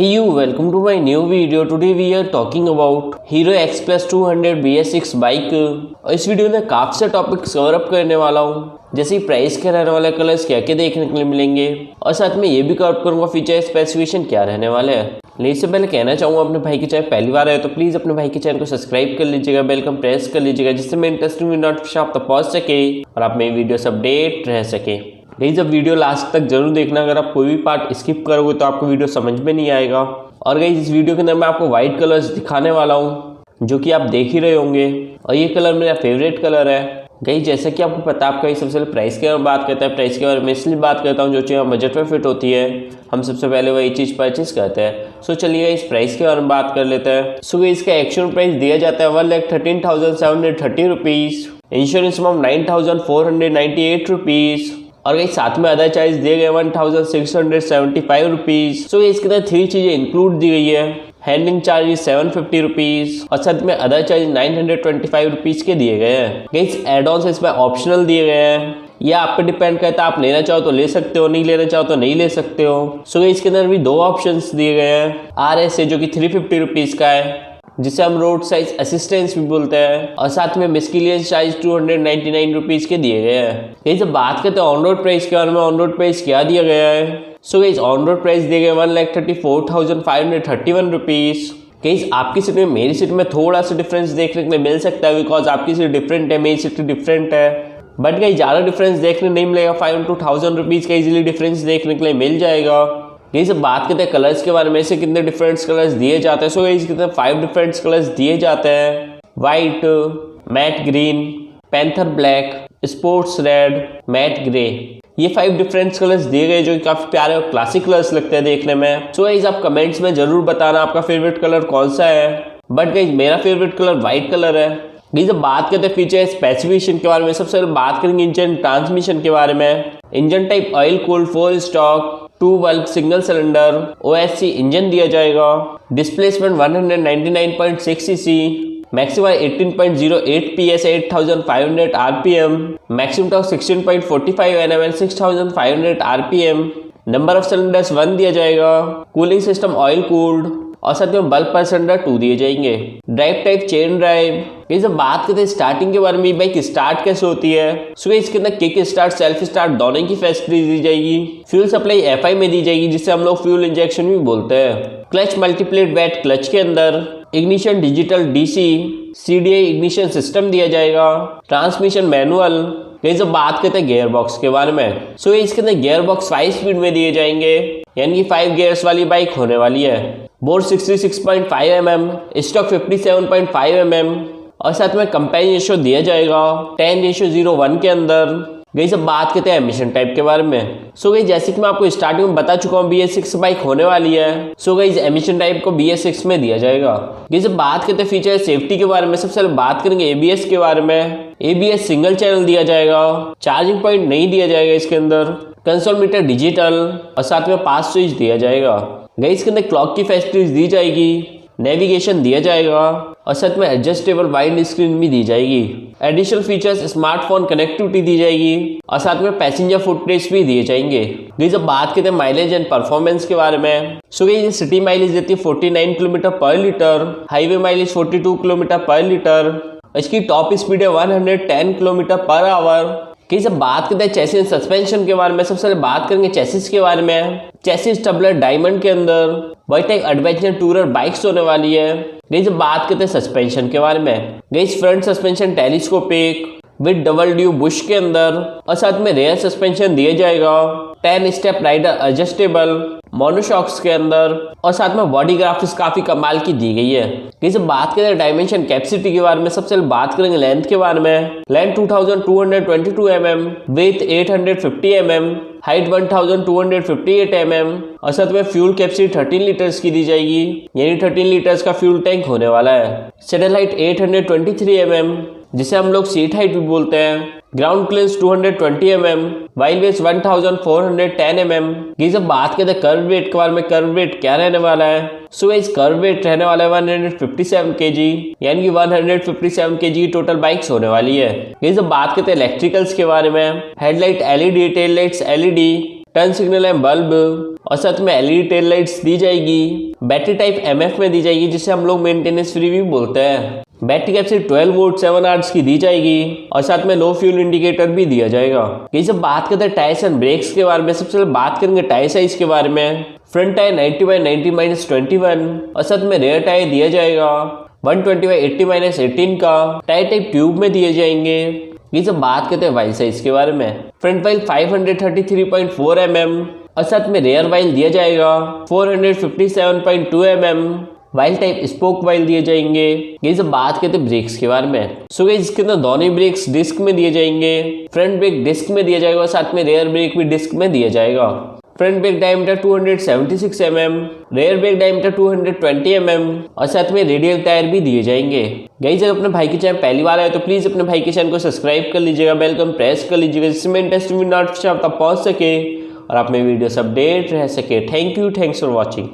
Hey you, welcome to my new video. Today we are talking about Hero X+ 200 BS6 bike. और इस video में काफ़ी से topics cover up करने वाला हूँ, जैसे प्राइस क्या रहने वाला है, कलर्स क्या क्या देखने के लिए मिलेंगे, और साथ में ये भी कवर अप करूँगा फीचर स्पेसिफिकेशन क्या रहने वाले हैं। लेकिन इससे पहले कहना चाहूँगा अपने भाई के चैनल पहली बार आए तो प्लीज़ अपने भाई के चैनल को सब्सक्राइब कर लीजिएगा, बेल का प्रेस कर लीजिएगा, जिससे मैं इंटरेस्टिंग नोटिफिकेशन आप तक पहुँच सके और आप मेरी वीडियो से अपडेट रह सके। गाइस जब वीडियो लास्ट तक जरूर देखना, अगर आप कोई भी पार्ट स्किप करोगे तो आपको वीडियो समझ में नहीं आएगा। और गाइस इस वीडियो के अंदर मैं आपको वाइट कलर्स दिखाने वाला हूँ, जो कि आप देख ही रहे होंगे, और ये कलर मेरा फेवरेट कलर है। गाइस जैसा कि आपको पता है, आपका सबसे पहले प्राइस के बारे में बात करता है। प्राइस के बारे में इसलिए बात करता हूँ जो चीज़ बजट में फिट होती है, हम सबसे पहले वही चीज़ परचेज करते हैं। सो चलिए इस प्राइस के बारे में बात कर लेते हैं। सो इसका एक्चुअल प्राइस दिया जाता है 1,13,730 रुपीज़, इंश्योरेंस अमाउंट 9,498 रुपीज़, और गाइस साथ में अदर चार्ज दिए गए 1,675 रुपीज़। सो इसके अंदर 3 चीज़ें इंक्लूड दी गई है। हैंडलिंग चार्जेस 750 रुपीज़ और साथ में अदर चार्ज 925 रुपीज़ के दिए गए हैं। गाइस एड ऑन्स इसमें ऑप्शनल दिए गए हैं, यह आप पे डिपेंड करता है, आप लेना चाहो तो ले सकते हो, नहीं लेना चाहो तो नहीं ले सकते हो। सो इसके अंदर भी 2 ऑप्शंस दिए गए हैं। RS है जो कि 350 रुपीज़ का है, जिसे हम रोड साइज असिस्टेंस भी बोलते हैं, और साथ में मिसकिलियंस चार्ज 299 रुपीज़ के दिए गए हैं। यही जब बात करते हैं ऑन रोड प्राइस के बारे में, ऑन रोड प्राइस क्या दिया गया है। So guys on road price दिए गए 1,34,531 रुपीज़। गाइस आपकी सिटी में मेरी सिटी में थोड़ा सा डिफरेंस देखने को मिल सकता है, बिकॉज आपकी सिटी डिफरेंट है, मेरी सिटी डिफरेंट है, बट गाइस ज़्यादा डिफरेंस देखने नहीं मिलेगा। 5 to 1,000 रुपीज़ का इजीली डिफरेंस देखने के लिए मिल जाएगा। गाइस अब बात करते हैं कलर्स के बारे में, से कितने डिफरेंट कलर्स दिए जाते हैं। सो गाइस कितने 5 डिफरेंट कलर्स दिए जाते हैं। White, matte green, panther black, sports red, matte grey, ये 5 डिफरेंट कलर्स दिए गए जो काफ़ी प्यारे और क्लासिक कलर्स लगते हैं देखने में। सो गाइस आप कमेंट्स में जरूर बताना आपका फेवरेट कलर कौन सा है, बट गाइस मेरा फेवरेट कलर वाइट कलर है। गाइस अब बात करते हैं फीचर स्पेसिफिकेशन के बारे में, सबसे पहले बात करेंगे इंजन ट्रांसमिशन के बारे में। Engine type oil cooled 4 stock 2 valve single cylinder OSC engine दिया जाएगा। Displacement 199.6 cc, maximum 18.08 PS 8,500 RPM, maximum torque 16.45 Nm and 6,500 RPM। Number of cylinders 1 दिया जाएगा। कूलिंग सिस्टम ऑयल कूल्ड, और साथ में बल्ब पर सिलेंडर 2 दिए जाएंगे। Drive type chain drive. ये जब बात करते हैं स्टार्टिंग के बारे में, बाइक स्टार्ट कैसे होती है। सो इसके अंदर किक स्टार्ट, सेल्फ स्टार्ट दोनों की फैसिलिटी दी जाएगी। फ्यूल सप्लाई FI में दी जाएगी, जिसे हम लोग फ्यूल इंजेक्शन भी बोलते हैं। क्लच मल्टीप्लेट वेट क्लच के अंदर, ignition digital DC CDI ignition system दिया जाएगा। Transmission manual. ये जब बात करते हैं गियर बॉक्स के बारे में, सो इसके अंदर गियर बॉक्स 5 स्पीड में दिए जाएंगे, यानी कि 5 गियर्स वाली बाइक होने वाली है। बोर्ड 66.5 mm, स्टॉक 57.5 mm, और साथ में कंपेनियन रेशियो दिया जाएगा 10:01 के अंदर। गई सब बात करते हैं एमिशन टाइप के बारे में। सो गई जैसे कि मैं आपको स्टार्टिंग में बता चुका हूँ, BS6 बाइक होने वाली है। सो गई एमिशन टाइप को BS6 में दिया जाएगा। गई जब बात करते हैं फीचर सेफ्टी के बारे में, सबसे पहले बात करेंगे ABS के बारे में। ABS सिंगल चैनल दिया जाएगा, चार्जिंग पॉइंट नहीं दिया जाएगा इसके अंदर, कंसोल मीटर डिजिटल, और साथ में पास स्विच दिया जाएगा। गई इसके अंदर क्लॉक की फैसिलिटीज दी जाएगी, नेविगेशन दिया जाएगा, और साथ में एडजस्टेबल वाइड स्क्रीन भी दी जाएगी। एडिशनल फीचर्स स्मार्टफोन कनेक्टिविटी दी जाएगी, और साथ में पैसेंजर फुटप्रिंट्स भी दिए जाएंगे। गई जब बात करते हैं माइलेज एंड परफॉर्मेंस के बारे में, सो गई ये सिटी माइलेज देती है 49 किलोमीटर पर लीटर, हाईवे माइलेज 42 किलोमीटर पर लीटर, इसकी टॉप स्पीड है 110 किलोमीटर पर आवर। कि जब बात करते हैं चेसिस सस्पेंशन के बारे में, सबसे पहले बात करेंगे चेसिस के बारे में। चेसिस टबलर डायमंड के अंदर वही टाइप एडवेंचर टूरर बाइक्स होने वाली है। गई जब बात करते हैं सस्पेंशन के बारे में, गई front suspension telescopic with double due Bush के अंदर, और साथ में रेयर सस्पेंशन दिया जाएगा 10 स्टेप राइडर एडजस्टेबल मोनोशॉक्स के अंदर, और साथ में बॉडी ग्राफिक्स काफी कमाल की दी गई है। जैसे बात करें डायमेंशन कैपेसिटी के बारे में, सबसे पहले बात करेंगे लेंथ के बारे में। Length 2222 mm, with 850 mm, height 1258 mm, और साथ में फ्यूल कैपेसिटी 13 लीटर्स की दी जाएगी, यानी 13 लीटर्स का फ्यूल टैंक होने वाला है। सैडल हाइट 823 mm, जिसे हम लोग सीट हाइट भी बोलते हैं। Ground clearance 220 mm, wheel base 1410 mm। ये जब बात करते हैं कर्व वेट के बारे में, कर्व वेट क्या रहने वाला है। सो इस कर्व वेट रहने वाला है 157 kg, यानी कि 157 kg टोटल बाइक्स होने वाली है। ये जब बात करते हैं इलेक्ट्रिकल्स के बारे में, headlight LED, tail lights LED, turn signal and bulb, और साथ में एलईडी टेल लाइट्स दी जाएगी। बैटरी टाइप एमएफ में दी जाएगी, जिसे हम लोग मेंटेनेंस फ्री भी बोलते हैं। बैटरी कैपेसिटी 12 वोल्ट 7 आवर्स की दी जाएगी और साथ में लो फ्यूल इंडिकेटर भी दिया जाएगा। ये सब बात करते हैं टायर्स एंड ब्रेक्स के बारे में। सबसे पहले बात करेंगे टायर साइज के बारे में। फ्रंट टायर 90/90-21 और साथ में रेयर टायर दिया जाएगा 120/80-18 का। टायर टाइप ट्यूब में दिए जाएंगे। ये सब बात करते हैं व्हील साइज के बारे में। फ्रंट व्हील 533.4 mm और साथ में रेयर व्हील दिया जाएगा 457.2 mm। Wheel type spoke wheel दिए जाएंगे। ये सब बात करते हैं ब्रेक्स के बारे में। सो गाइस इसके अंदर दोनों ब्रेक्स डिस्क में दिए जाएंगे। फ्रंट ब्रेक डिस्क में दिया जाएगा और साथ में रेयर ब्रेक भी डिस्क में दिया जाएगा। Front brake diameter 276 mm, rear brake diameter 220 mm और साथ में रेडियल टायर भी दिए जाएंगे। गाइस अगर अपने भाई के चैनल पहली बार आए तो प्लीज अपने भाई के चैनल को सब्सक्राइब कर लीजिएगा, बेल आइकन प्रेस कर लीजिएगा, जिससे मेरे इंटरेस्टिंग नोटिफिकेशन आप तक पहुंच सके और आप मेरी वीडियो से अपडेट रह सके। Thank you, thanks for watching.